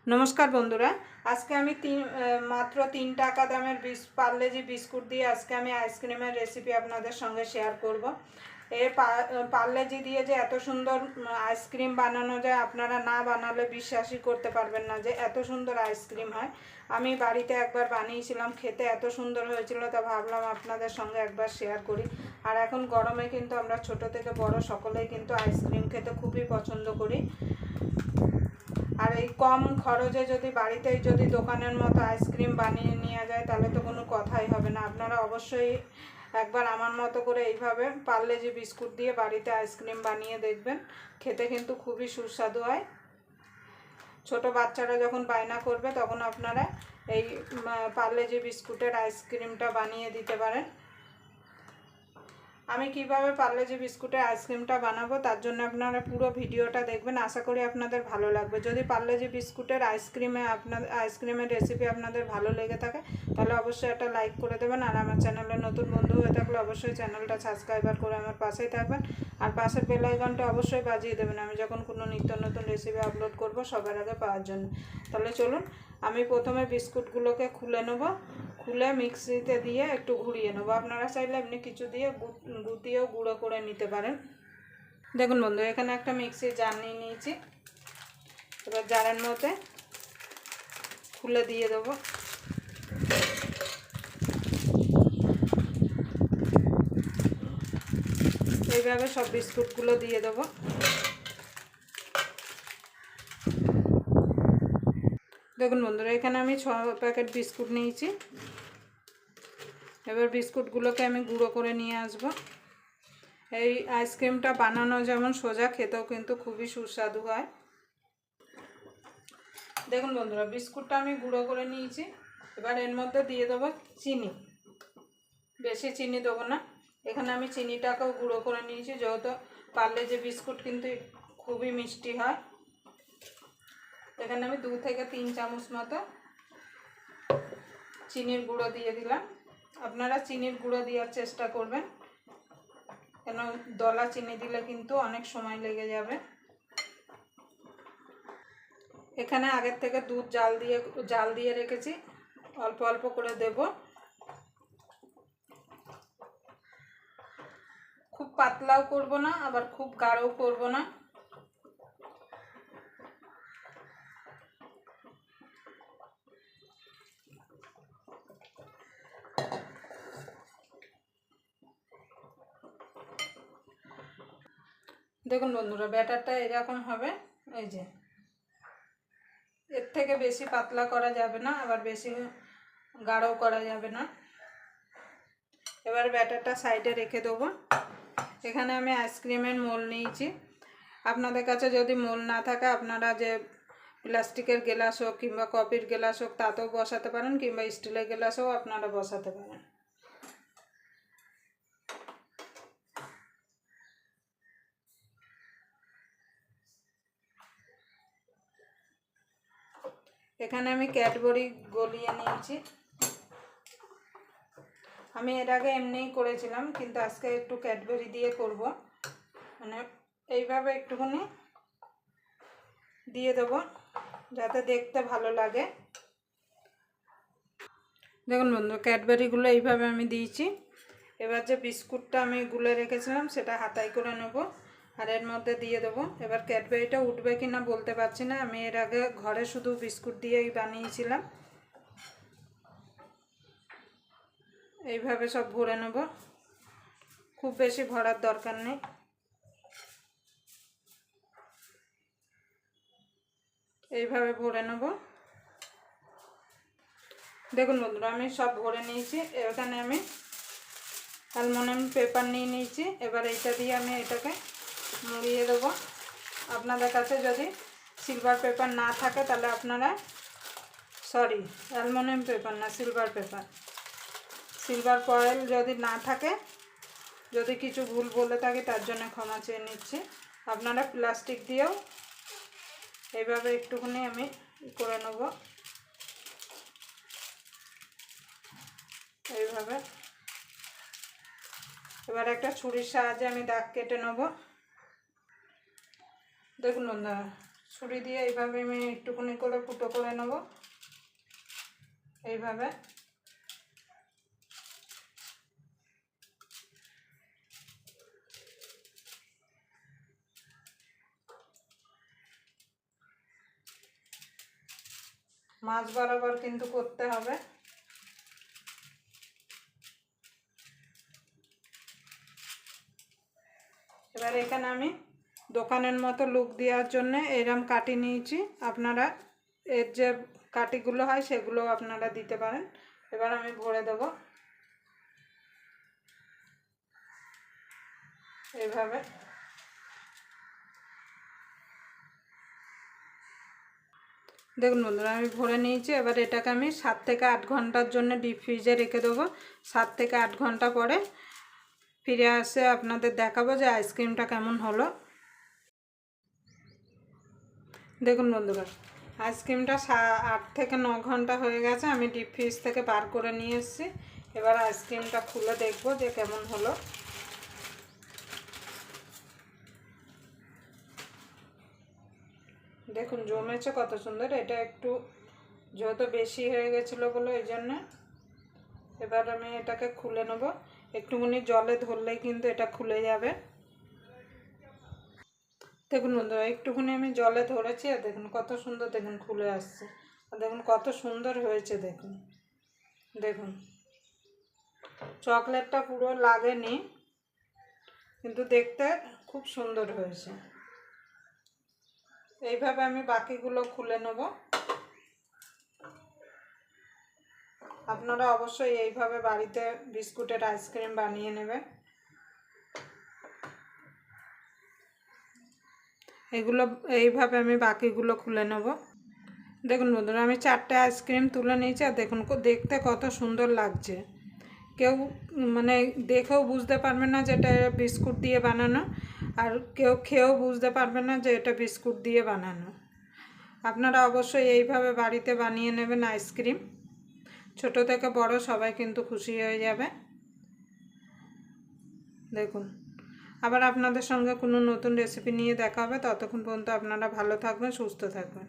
नमस्कार बंधुरा आज के मात्र 3 टाका दामेर पार्लेजी बिस्कुट दिए आज के आइसक्रीमेर रेसिपि आपनादेर संगे शेयर करब। पार्लेजी दिए जे एत सुंदर आइसक्रीम बानानो जाए आपनारा ना बानाले विश्वासई करते पारबेन ना जे एत सुंदर आइसक्रीम हय। आमी बाड़ीते एकबार बानिয়েছিলাম खेते एत सुंदर हयेछिलो ता भाबलाम आपनादेर संगे एकबार शेयर करी। और एखन गरमे किन्तु आमरा छोटो थेके बड़ो सकलेई किन्तु आइसक्रीम खेते खूबई पछंद करी। और ये कम खरचे जो बाड़ीते जो दोकानेर मतो आइसक्रीम बानिये निয়ে যায় তাহলে তো কোনো কথাই হবে না। আপনারা অবশ্যই একবার আমার মতো করে এইভাবে পার্লেজি বিস্কুট দিয়ে বাড়িতে আইসক্রিম বানিয়ে দেখবেন, খেতে কিন্তু খুবই সুস্বাদু হয়। ছোট বাচ্চারা যখন বায়না করবে তখন আপনারা এই পার্লেজি বিস্কুটের আইসক্রিমটা বানিয়ে দিতে পারেন। আমি কিভাবে পার্লেজি বিস্কুটের আইসক্রিমটা বানাবো তার জন্য আপনারা পুরো ভিডিওটা দেখবেন, আশা করি আপনাদের ভালো লাগবে। যদি পার্লেজি বিস্কুটের আইসক্রিমের রেসিপি আপনাদের ভালো লেগে থাকে তাহলে অবশ্যই একটা লাইক করে দেবেন। আর আমার চ্যানেলে নতুন বন্ধু হয়ে থাকলে অবশ্যই চ্যানেলটা সাবস্ক্রাইব করে আমার পাশেই থাকবেন। আর পাশের বেল আইকনটা অবশ্যই বাজিয়ে দেবেন আমি যখন কোনো নিত্য নতুন রেসিপি আপলোড করব সবার আগে পাওয়ার জন্য। তাহলে চলুন আমি প্রথমে বিস্কুটগুলোকে খুলে নেব, খুলে মিক্সিতে দিয়ে একটু ঘুরিয়ে নেব। আপনারা চাইলে এমনি কিছু দিয়ে গুটিয়েও গুঁড়ো করে নিতে পারেন। দেখুন বন্ধু এখানে একটা মিক্সির জার নিয়ে নিয়েছি, এবার জারের মধ্যে খুলে দিয়ে দেবো। এইভাবে সব বিস্কুটগুলো দিয়ে দেবো। দেখুন বন্ধুরা এখানে আমি 6 প্যাকেট বিস্কুট নিয়েছি। এবার বিস্কুটগুলোকে আমি গুঁড়ো করে নিয়ে আসব। এই আইসক্রিমটা বানানো যেমন সোজা, খেতেও কিন্তু খুবই সুস্বাদু হয়। দেখুন বন্ধুরা বিস্কুটটা আমি গুঁড়ো করে নিয়েছি। এবার এর মধ্যে দিয়ে দেবো চিনি, বেশি চিনি দেবো না। এখানে আমি চিনিটাকেও গুঁড়ো করে নিয়েছি, যেহেতু পার্লেজি বিস্কুট কিন্তু খুবই মিষ্টি হয়। এখানে আমি 2 থেকে 3 চামচ মতো চিনির গুঁড়ো দিয়ে দিলাম। আপনারা চিনির গুঁড়ো দেওয়ার চেষ্টা করবেন, কেন দলা চিনি দিলে কিন্তু অনেক সময় লেগে যাবে। এখানে আগের থেকে দুধ জাল দিয়ে রেখেছি, অল্প অল্প করে দেব। খুব পাতলাও করব না আবার খুব গাঢ়ও করব না। দেখুন বন্ধুরা ব্যাটারটা এরকম হবে, এই যে এর থেকে বেশি পাতলা করা যাবে না আবার বেশি গাঢ়ও করা যাবে না। এবার ব্যাটারটা সাইডে রেখে দেবো। এখানে আমি আইসক্রিমের মোল নিয়েছি। আপনাদের কাছে যদি মোল না থাকে আপনারা যে প্লাস্টিকের গ্লাস হোক কিংবা কপির গ্লাস হোক তাতেও বসাতে পারেন, কিংবা স্টিলের গ্লাসেও আপনারা বসাতে পারেন। এখানে আমি ক্যাডবেরি গলিয়ে নিয়েছি। আমি এর আগে এমনিই করেছিলাম, কিন্তু আজকে একটু ক্যাডবেরি দিয়ে করব। মানে এইভাবে একটুখানি দিয়ে দেবো যাতে দেখতে ভালো লাগে। দেখুন বন্ধু ক্যাডবেরিগুলো এইভাবে আমি দিয়েছি। এবার যে বিস্কুটটা আমি গুলে রেখেছিলাম সেটা হাতায় করে নেব আর এর মধ্যে দিয়ে দেবো। এবার ক্যাডবেরিটা উঠবে কি না বলতে পারছি না, আমি এর আগে ঘরে শুধু বিস্কুট দিয়েই বানিয়েছিলাম। এইভাবে সব ভরে নেব, খুব বেশি ভরার দরকার নেই। এইভাবে ভরে নেব। দেখুন বন্ধুরা আমি সব ভরে নিয়েছি। এখানে আমি অ্যালুমিনিয়াম পেপার নিয়ে নিয়েছি। এবার এইটা দিয়ে আমি এটাকে মুড়িয়ে দেবো। আপনাদের কাছে যদি সিলভার পেপার না থাকে তাহলে আপনারা অ্যালুমিনিয়াম পেপার না সিলভার পেপার, সিলভার ফয়েল যদি না থাকে, যদি কিছু ভুল বলে থাকি তার জন্য ক্ষমা চেয়ে নিচ্ছি। আপনারা প্লাস্টিক দিয়েও এইভাবে একটুখানি আমি করে নেব। এইভাবে এবার একটা ছুরির সাহায্যে আমি দাগ কেটে নেব। দেখুন বন্ধুরা ছুরি দিয়ে এইভাবে আমি একটুখানি করে ফুটো করে নেব, এইভাবে। মাছ বরাবর কিন্তু করতে হবে। এবার এখানে আমি দোকানের মতো লুক দেওয়ার জন্য এরম কাটি নিয়েছি। আপনারা এর যে কাটিগুলো হয় সেগুলো আপনারা দিতে পারেন। এবার আমি ভরে দেব এইভাবে। দেখুন বন্ধুরা, আমি ভরে নিয়েছি। এবার এটাকে আমি 7 থেকে 8 ঘন্টার জন্য ডিপ ফ্রিজে রেখে দেবো। 7 থেকে 8 ঘন্টা পরে ফিরে আসে আপনাদের দেখাবো যে আইসক্রিমটা কেমন হলো। দেখুন বন্ধুরা, আইসক্রিমটা 8 থেকে 9 ঘন্টা হয়ে গেছে। আমি ডিপ ফ্রিজ থেকে বার করে নিয়ে এসেছি। এবার আইসক্রিমটা খুলে দেখবো যে কেমন হলো। দেখুন জমেছে কত সুন্দর। এটা একটু যেহেতু বেশি হয়ে গেছিলো বলে এই জন্য। এবার আমি এটাকে খুলে নেব। একটুখানি জলে ধরলেই কিন্তু এটা খুলে যাবে। দেখুন বন্ধুরা, একটুখানি আমি জলে ধরেছি আর দেখুন কত সুন্দর, দেখুন খুলে আসছে। আর দেখুন কত সুন্দর হয়েছে। দেখুন দেখুন চকলেটটা পুরো লাগেনি, কিন্তু দেখতে খুব সুন্দর হয়েছে। এইভাবে আমি বাকিগুলো খুলে নেব। আপনারা অবশ্যই এইভাবে বাড়িতে বিস্কুটের আইসক্রিম বানিয়ে নেবেন। এগুলো এইভাবে আমি বাকিগুলো খুলে নেব। দেখুন বন্ধুরা, আমি 4টে আইসক্রিম তুলে নিয়েছি আর দেখুন দেখতে কত সুন্দর লাগছে। কেউ মানে দেখেও বুঝতে পারবে না যে এটা বিস্কুট দিয়ে বানানো, আর কেউ খেয়েও বুঝতে পারবে না যে এটা বিস্কুট দিয়ে বানানো। আপনারা অবশ্যই এইভাবে বাড়িতে বানিয়ে নেবেন আইসক্রিম। ছোট থেকে বড় সবাই কিন্তু খুশি হয়ে যাবে। দেখুন, আবার আপনাদের সঙ্গে কোনো নতুন রেসিপি নিয়ে দেখা হবে। ততক্ষণ পর্যন্ত আপনারা ভালো থাকবেন, সুস্থ থাকবেন।